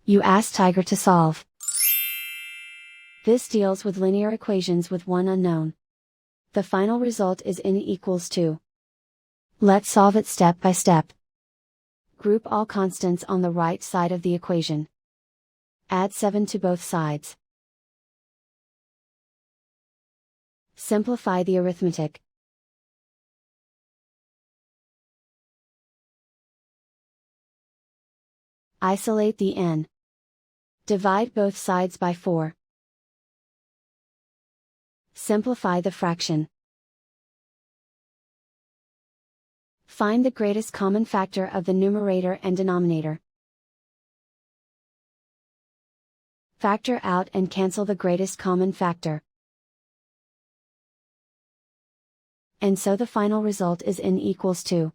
You ask Tiger to solve. This deals with linear equations with one unknown. The final result is n equals 2. Let's solve it step by step. Group all constants on the right side of the equation. Add 7 to both sides. Simplify the arithmetic. Isolate the n. Divide both sides by 4. Simplify the fraction. Find the greatest common factor of the numerator and denominator. Factor out and cancel the greatest common factor. And so the final result is n equals 2.